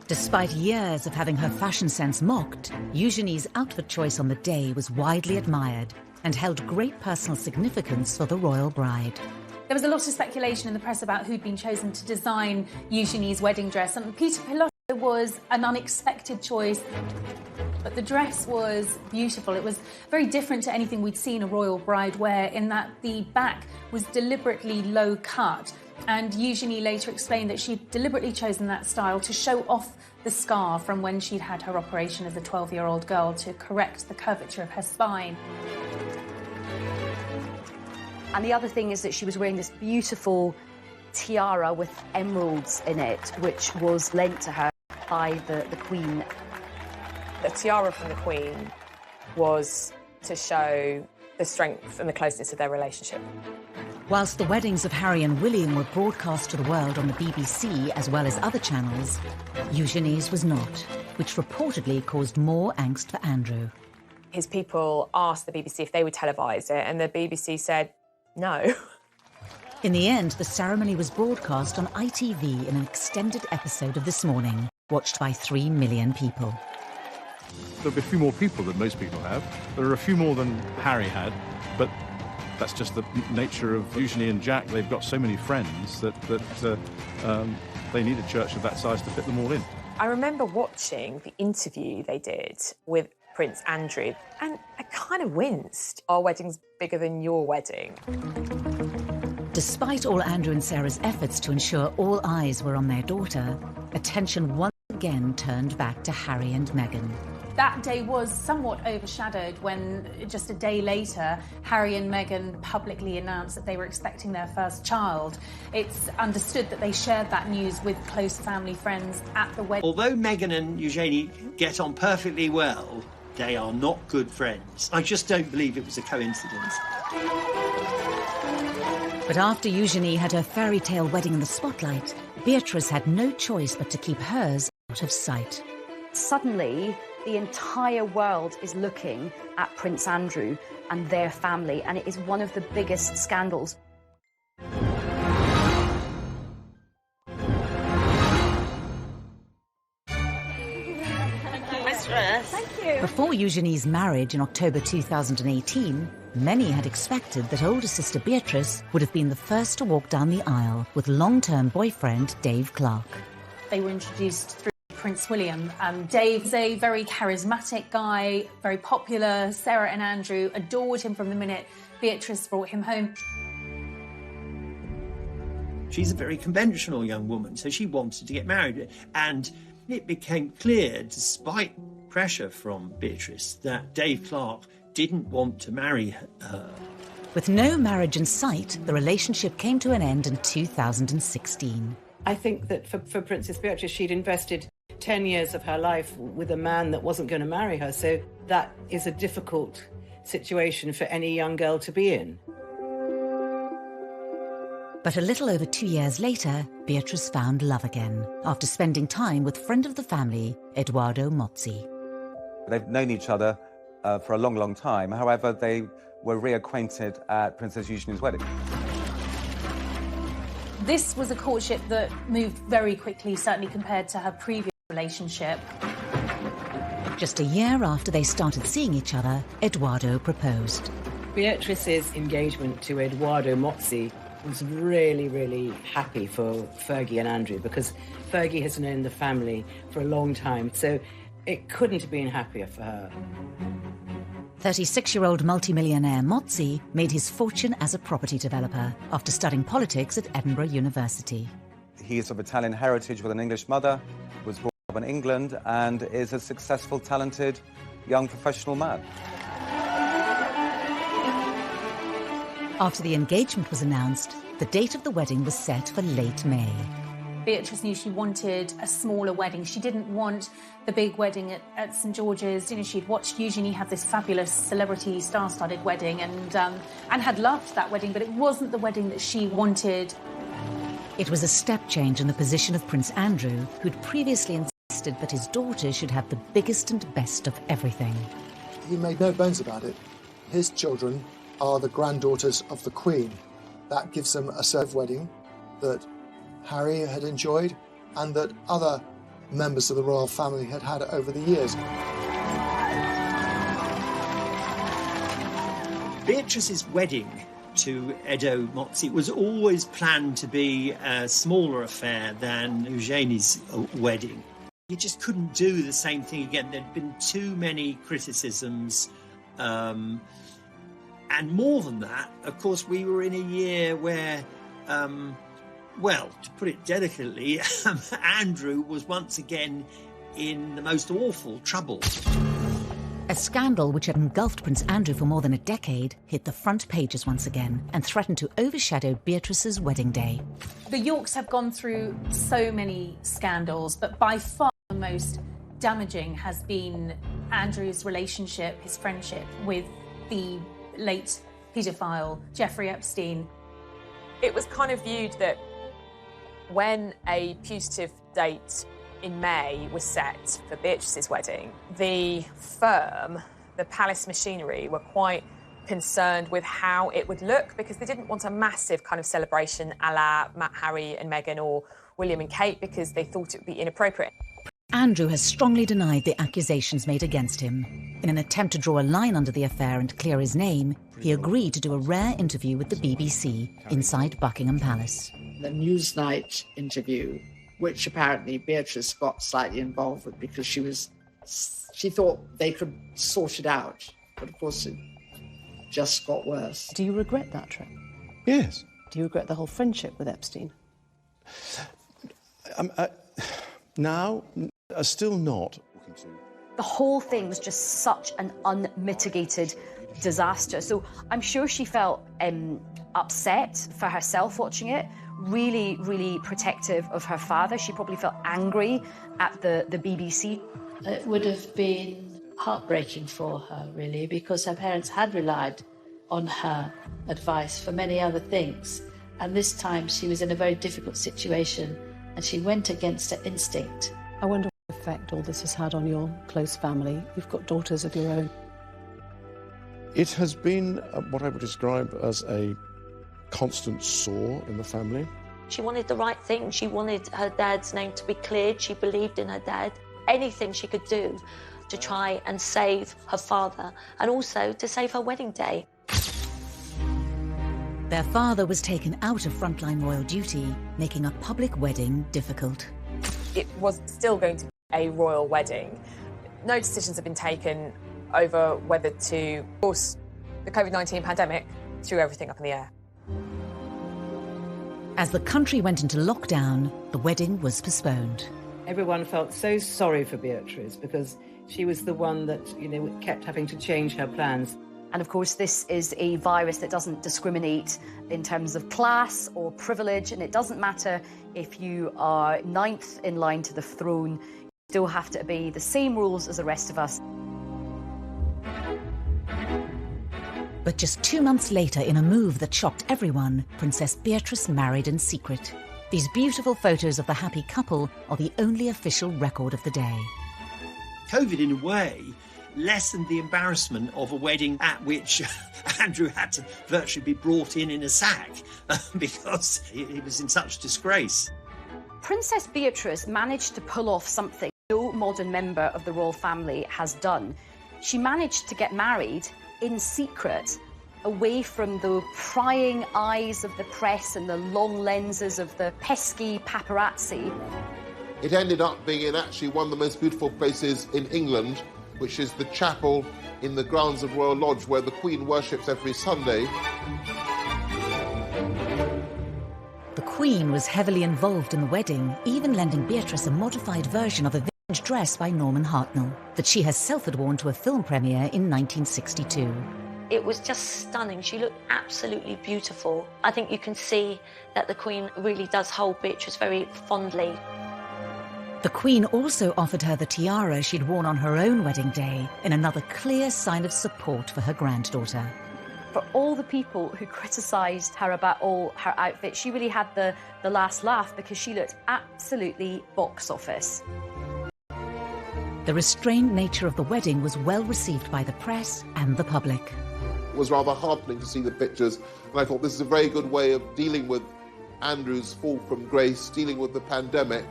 Despite years of having her fashion sense mocked, Eugenie's outfit choice on the day was widely admired and held great personal significance for the royal bride. There was a lot of speculation in the press about who'd been chosen to design Eugenie's wedding dress, and Peter Pilotto was an unexpected choice. But the dress was beautiful. It was very different to anything we'd seen a royal bride wear, in that the back was deliberately low cut. And Eugenie later explained that she'd deliberately chosen that style to show off the scar from when she'd had her operation as a 12-year-old girl to correct the curvature of her spine. And the other thing is that she was wearing this beautiful tiara with emeralds in it, which was lent to her by the Queen. The tiara from the Queen was to show the strength and the closeness of their relationship. Whilst the weddings of Harry and William were broadcast to the world on the BBC as well as other channels, Eugenie's was not, which reportedly caused more angst for Andrew. His people asked the BBC if they would televise it, and the BBC said no. In the end, the ceremony was broadcast on ITV in an extended episode of This Morning, watched by 3 million people. There'll be a few more people than most people have. There are a few more than Harry had, but that's just the nature of Eugenie and Jack. They've got so many friends that they need a church of that size to fit them all in. I remember watching the interview they did with Prince Andrew, and I kind of winced. Our wedding's bigger than your wedding. Despite all Andrew and Sarah's efforts to ensure all eyes were on their daughter, attention once again turned back to Harry and Meghan. That day was somewhat overshadowed when, just a day later, Harry and Meghan publicly announced that they were expecting their first child. It's understood that they shared that news with close family friends at the wedding. Although Meghan and Eugenie get on perfectly well, they are not good friends. I just don't believe it was a coincidence. But after Eugenie had her fairy tale wedding in the spotlight, Beatrice had no choice but to keep hers out of sight. Suddenly, the entire world is looking at Prince Andrew and their family, and it is one of the biggest scandals. Thank you. Before Eugenie's marriage in October 2018, many had expected that older sister Beatrice would have been the first to walk down the aisle with long-term boyfriend Dave Clark. They were introduced through Prince William. Dave's a very charismatic guy, very popular. Sarah and Andrew adored him from the minute Beatrice brought him home. She's a very conventional young woman, so she wanted to get married. And it became clear, despite pressure from Beatrice, that Dave Clark didn't want to marry her. With no marriage in sight, the relationship came to an end in 2016. I think that for Princess Beatrice, she'd invested 10 years of her life with a man that wasn't going to marry her, so that is a difficult situation for any young girl to be in. But a little over 2 years later, Beatrice found love again, after spending time with friend of the family, Edoardo Mozzi. They've known each other for a long, long time. However, they were reacquainted at Princess Eugenie's wedding. This was a courtship that moved very quickly, certainly compared to her previous relationship. Just a year after they started seeing each other, Edoardo proposed. Beatrice's engagement to Edoardo Mozzi was really, really happy for Fergie and Andrew, because Fergie has known the family for a long time, so it couldn't have been happier for her. 36-year-old multimillionaire Mozzi made his fortune as a property developer after studying politics at Edinburgh University. He is of Italian heritage with an English mother, was brought up in England, and is a successful, talented, young professional man. After the engagement was announced, the date of the wedding was set for late May. Beatrice knew she wanted a smaller wedding. She didn't want the big wedding at St George's. You know, she'd watched Eugenie have this fabulous celebrity star-studded wedding and had loved that wedding, but it wasn't the wedding that she wanted. It was a step change in the position of Prince Andrew, who'd previously insisted that his daughter should have the biggest and best of everything. He made no bones about it. His children are the granddaughters of the Queen. That gives them a served wedding that Harry had enjoyed and that other members of the royal family had had over the years. Beatrice's wedding to Edo Mozzi was always planned to be a smaller affair than Eugenie's wedding. You just couldn't do the same thing again. There'd been too many criticisms. And more than that, of course, we were in a year where, well, to put it delicately, Andrew was once again in the most awful trouble. A scandal which had engulfed Prince Andrew for more than a decade hit the front pages once again and threatened to overshadow Beatrice's wedding day. The Yorks have gone through so many scandals, but by far the most damaging has been Andrew's relationship, his friendship with the late paedophile Jeffrey Epstein. It was kind of viewed that when a putative date in May was set for Beatrice's wedding, the firm, the palace machinery, were quite concerned with how it would look because they didn't want a massive kind of celebration a la Harry and Meghan or William and Kate because they thought it would be inappropriate. Andrew has strongly denied the accusations made against him. In an attempt to draw a line under the affair and clear his name, he agreed to do a rare interview with the BBC inside Buckingham Palace. The Newsnight interview, which apparently Beatrice got slightly involved with because she thought they could sort it out. But of course it just got worse. Do you regret that trip? Yes. Do you regret the whole friendship with Epstein? Now, still not. The whole thing was just such an unmitigated disaster. So I'm sure she felt upset for herself watching it, really, really protective of her father. She probably felt angry at the BBC. It would have been heartbreaking for her, really, because her parents had relied on her advice for many other things. And this time she was in a very difficult situation and she went against her instinct. I wonder what effect all this has had on your close family. You've got daughters of your own. It has been what I would describe as a constant sore in the family. She wanted the right thing. She wanted her dad's name to be cleared. She believed in her dad. Anything she could do to try and save her father and also to save her wedding day. Their father was taken out of frontline royal duty, making a public wedding difficult. It was still going to a royal wedding. No decisions have been taken over whether to, of course, the COVID-19 pandemic threw everything up in the air. As the country went into lockdown, the wedding was postponed. Everyone felt so sorry for Beatrice because she was the one that, kept having to change her plans. And of course, this is a virus that doesn't discriminate in terms of class or privilege, and it doesn't matter if you are 9th in line to the throne, you still have to obey the same rules as the rest of us. But just 2 months later, in a move that shocked everyone, Princess Beatrice married in secret. These beautiful photos of the happy couple are the only official record of the day. COVID, in a way, lessened the embarrassment of a wedding at which Andrew had to virtually be brought in a sack because he was in such disgrace. Princess Beatrice managed to pull off something no modern member of the royal family has done. She managed to get married in secret, away from the prying eyes of the press and the long lenses of the pesky paparazzi. It ended up being in actually one of the most beautiful places in England, which is the chapel in the grounds of Royal Lodge, where the Queen worships every Sunday. The Queen was heavily involved in the wedding, even lending Beatrice a modified version of a vintage dress by Norman Hartnell that she herself had worn to a film premiere in 1962. It was just stunning. She looked absolutely beautiful. I think you can see that the Queen really does hold Beatrice very fondly. The Queen also offered her the tiara she'd worn on her own wedding day, in another clear sign of support for her granddaughter. For all the people who criticised her about all her outfits, she really had the last laugh because she looked absolutely box office. The restrained nature of the wedding was well received by the press and the public. It was rather heartening to see the pictures, and I thought this is a very good way of dealing with Andrew's fall from grace, dealing with the pandemic.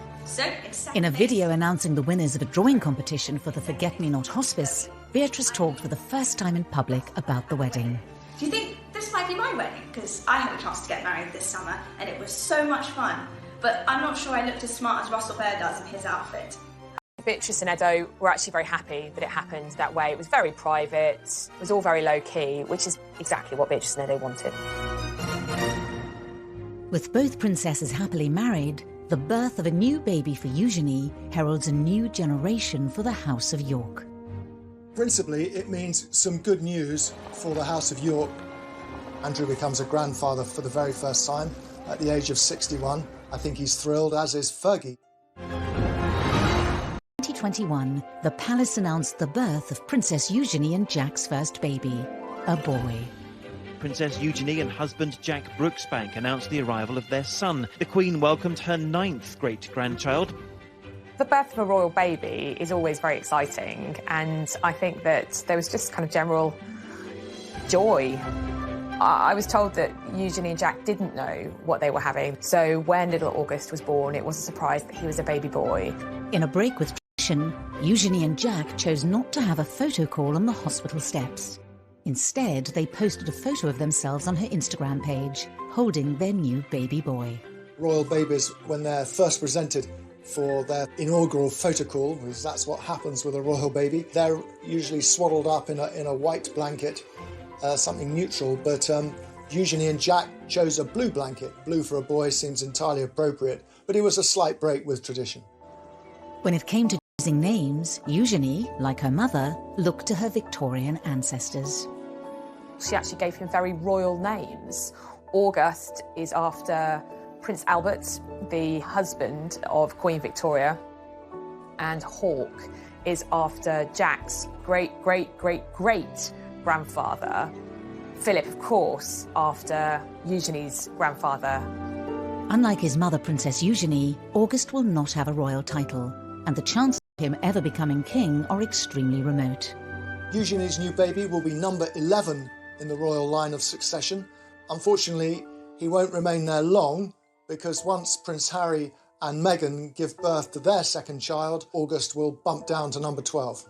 In a video announcing the winners of a drawing competition for the Forget-Me-Not Hospice, Beatrice talked for the first time in public about the wedding. Do you think this might be my wedding? Because I had a chance to get married this summer and it was so much fun. But I'm not sure I looked as smart as Russell Bear does in his outfit. Beatrice and Edo were actually very happy that it happened that way. It was very private, it was all very low-key, which is exactly what Beatrice and Edo wanted. With both princesses happily married, the birth of a new baby for Eugenie heralds a new generation for the House of York. Principally, it means some good news for the House of York. Andrew becomes a grandfather for the very first time at the age of 61. I think he's thrilled, as is Fergie. 2021, the palace announced the birth of Princess Eugenie and Jack's first baby, a boy. Princess Eugenie and husband Jack Brooksbank announced the arrival of their son. The Queen welcomed her 9th great-grandchild. The birth of a royal baby is always very exciting, and I think that there was just kind of general joy. I was told that Eugenie and Jack didn't know what they were having, so when little August was born, it was a surprise that he was a baby boy. In a break with tradition, Eugenie and Jack chose not to have a photo call on the hospital steps. Instead, they posted a photo of themselves on her Instagram page, holding their new baby boy. Royal babies, when they're first presented for their inaugural photo call, because that's what happens with a royal baby, they're usually swaddled up in a white blanket, something neutral, but Eugenie and Jack chose a blue blanket. Blue for a boy seems entirely appropriate, but it was a slight break with tradition. When it came to choosing names, Eugenie, like her mother, looked to her Victorian ancestors. She actually gave him very royal names. August is after Prince Albert, the husband of Queen Victoria, and Hawke is after Jack's great-great-great-great-grandfather. Philip, of course, after Eugenie's grandfather. Unlike his mother, Princess Eugenie, August will not have a royal title, and the chances of him ever becoming king are extremely remote. Eugenie's new baby will be number 11 in the royal line of succession. Unfortunately, he won't remain there long, because once Prince Harry and Meghan give birth to their second child, August will bump down to number 12.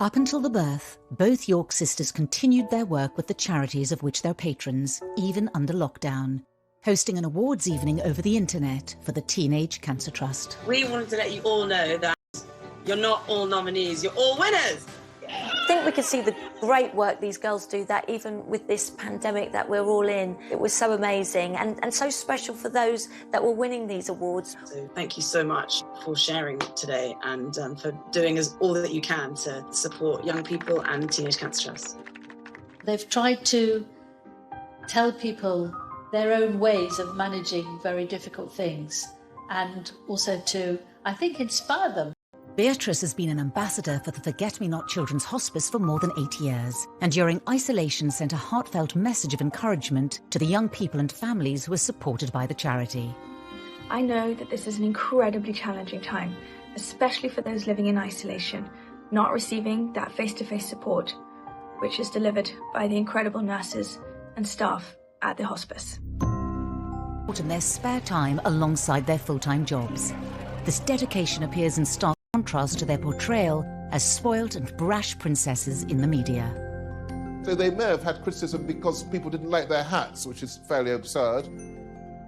Up until the birth, both York sisters continued their work with the charities of which they're patrons, even under lockdown, hosting an awards evening over the internet for the Teenage Cancer Trust. We wanted to let you all know that You're not all nominees, you're all winners. I think we can see the great work these girls do, that even with this pandemic that we're all in, it was so amazing and so special for those that were winning these awards. So thank you so much for sharing today and for doing all that you can to support young people and Teenage Cancer Trust. They've tried to tell people their own ways of managing very difficult things and also to, I think, inspire them. Beatrice has been an ambassador for the Forget-Me-Not Children's Hospice for more than 8 years, and during isolation sent a heartfelt message of encouragement to the young people and families who were supported by the charity. I know that this is an incredibly challenging time, especially for those living in isolation, not receiving that face-to-face support, which is delivered by the incredible nurses and staff at the hospice. In their spare time alongside their full-time jobs. This dedication appears in stark contrast to their portrayal as spoilt and brash princesses in the media. So they may have had criticism because people didn't like their hats, which is fairly absurd.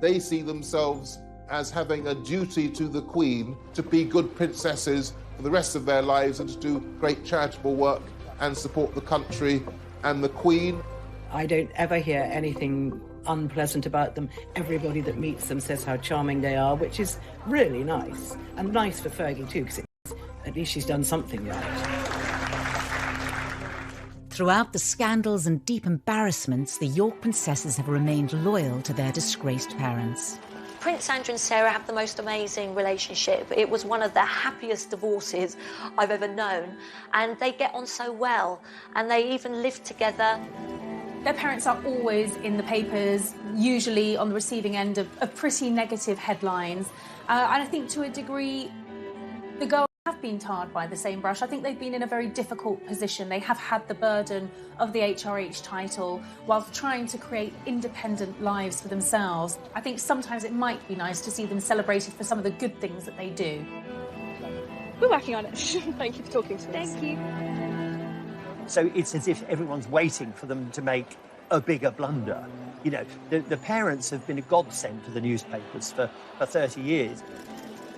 They see themselves as having a duty to the Queen to be good princesses for the rest of their lives and to do great charitable work and support the country and the Queen. I don't ever hear anything unpleasant about them. Everybody that meets them says how charming they are, which is really nice. And nice for Fergie too, because at least she's done something right. Throughout the scandals and deep embarrassments, the York princesses have remained loyal to their disgraced parents. Prince Andrew and Sarah have the most amazing relationship. It was one of the happiest divorces I've ever known, and they get on so well, and they even live together. Their parents are always in the papers, usually on the receiving end of pretty negative headlines. And I think to a degree, the girls have been tarred by the same brush. I think they've been in a very difficult position. They have had the burden of the HRH title whilst trying to create independent lives for themselves. I think sometimes it might be nice to see them celebrated for some of the good things that they do. We're working on it. Thank you for talking to us. Thank you. So it's as if everyone's waiting for them to make a bigger blunder. You know, the parents have been a godsend to the newspapers for 30 years.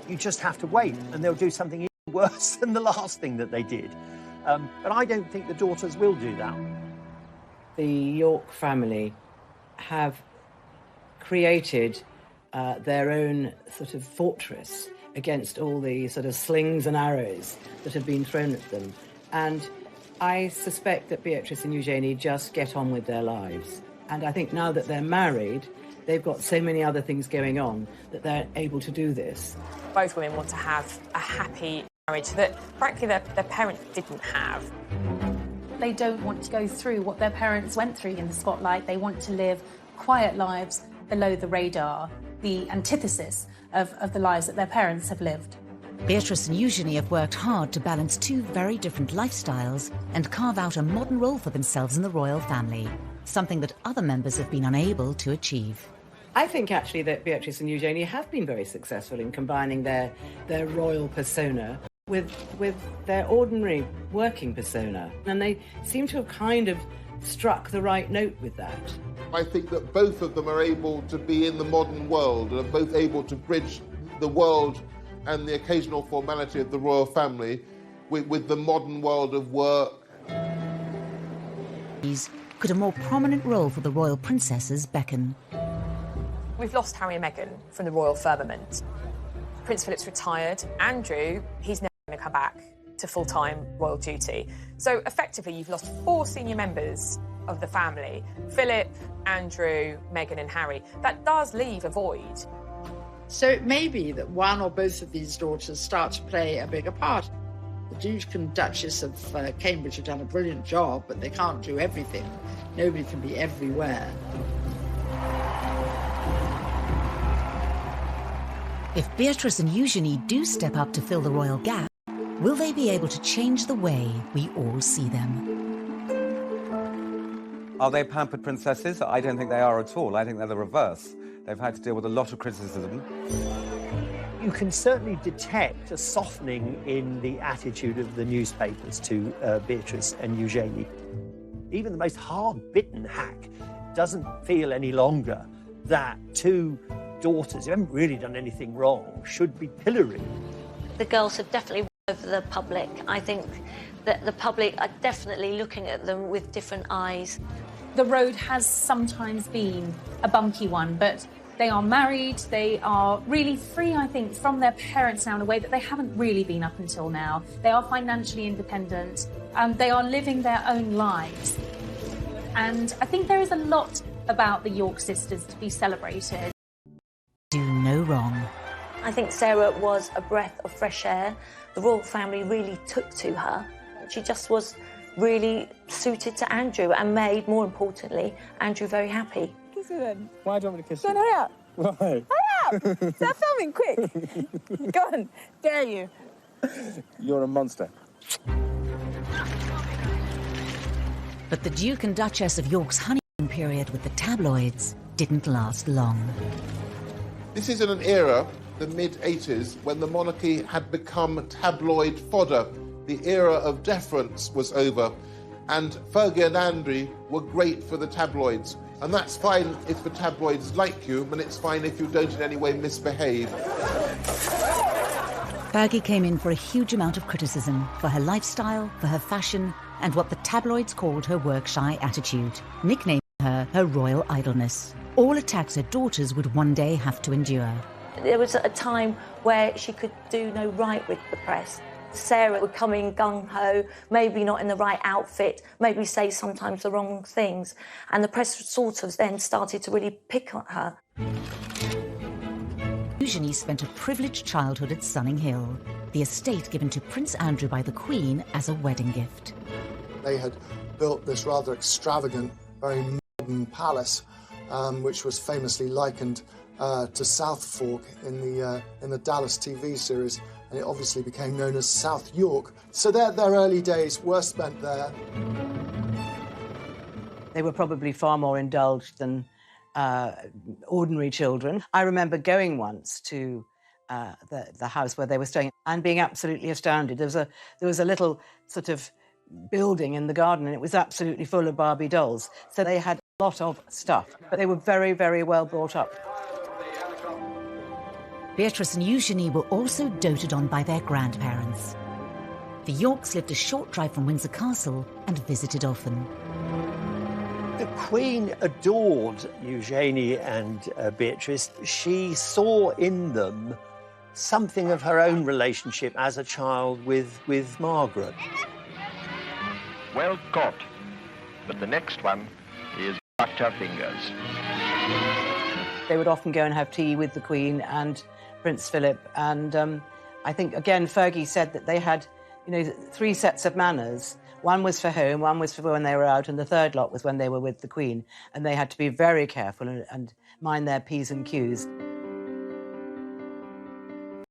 You just have to wait, and they'll do something even worse than the last thing that they did. But I don't think the daughters will do that. The York family have created their own sort of fortress against all the sort of slings and arrows that have been thrown at them. And I suspect that Beatrice and Eugenie just get on with their lives. And I think now that they're married, they've got so many other things going on that they're able to do this. Both women want to have a happy marriage that, frankly, their parents didn't have. They don't want to go through what their parents went through in the spotlight. They want to live quiet lives below the radar, the antithesis of the lives that their parents have lived. Beatrice and Eugenie have worked hard to balance two very different lifestyles and carve out a modern role for themselves in the royal family, something that other members have been unable to achieve. I think actually that Beatrice and Eugenie have been very successful in combining their royal persona with their ordinary working persona. And they seem to have kind of struck the right note with that. I think that both of them are able to be in the modern world and are both able to bridge the world and the occasional formality of the royal family with the modern world of work. Could a more prominent role for the royal princesses beckon? We've lost Harry and Meghan from the royal firmament. Prince Philip's retired. Andrew, he's never going to come back to full-time royal duty. So effectively, you've lost 4 senior members of the family: Philip, Andrew, Meghan and Harry. That does leave a void. So it may be that one or both of these daughters start to play a bigger part. The Duke and Duchess of Cambridge have done a brilliant job, but they can't do everything. Nobody can be everywhere. If Beatrice and Eugenie do step up to fill the royal gap, will they be able to change the way we all see them? Are they pampered princesses? I don't think they are at all. I think they're the reverse. They've had to deal with a lot of criticism. You can certainly detect a softening in the attitude of the newspapers to Beatrice and Eugenie. Even the most hard-bitten hack doesn't feel any longer that 2 daughters who haven't really done anything wrong should be pilloried. The girls have definitely Of the public, I think that the public are definitely looking at them with different eyes. The road has sometimes been a bumpy one, but they are married, they are really free, I think, from their parents now in a way that they haven't really been up until now. They are financially independent, they are living their own lives. And I think there is a lot about the York sisters to be celebrated. Do no wrong. I think Sarah was a breath of fresh air. The royal family really took to her. She just was really suited to Andrew and made, more importantly, Andrew very happy. Kiss her then. Why do you want me to kiss Go you? on, hurry up. Why? Hurry up! Start filming, quick. Go on, dare you. You're a monster. But the Duke and Duchess of York's honeymoon period with the tabloids didn't last long. This is in an era, the mid-80s, when the monarchy had become tabloid fodder. The era of deference was over, and Fergie and Andrew were great for the tabloids. And that's fine if the tabloids like you, and it's fine if you don't in any way misbehave. Fergie came in for a huge amount of criticism for her lifestyle, for her fashion, and what the tabloids called her work-shy attitude, nicknaming her royal idleness. All attacks her daughters would one day have to endure. There was a time where she could do no right with the press. Sarah would come in gung-ho, maybe not in the right outfit, maybe say sometimes the wrong things, and the press sort of then started to really pick on her. Eugenie spent a privileged childhood at Sunning Hill, the estate given to Prince Andrew by the Queen as a wedding gift. They had built this rather extravagant, very modern palace, which was famously likened to South Fork in the Dallas TV series, and it obviously became known as South York. So their early days were spent there. They were probably far more indulged than ordinary children. I remember going once to the house where they were staying and being absolutely astounded. There was a little sort of building in the garden, and it was absolutely full of Barbie dolls. So they had a lot of stuff, but they were very, very well brought up. Beatrice and Eugenie were also doted on by their grandparents. The Yorks lived a short drive from Windsor Castle and visited often. The Queen adored Eugenie and Beatrice. She saw in them something of her own relationship as a child with Margaret. Well caught, but the next one is backed her fingers. They would often go and have tea with the Queen and Prince Philip, and I think, again, Fergie said that they had, 3 sets of manners. One was for home, one was for when they were out, and the third lot was when they were with the Queen, and they had to be very careful and mind their P's and Q's.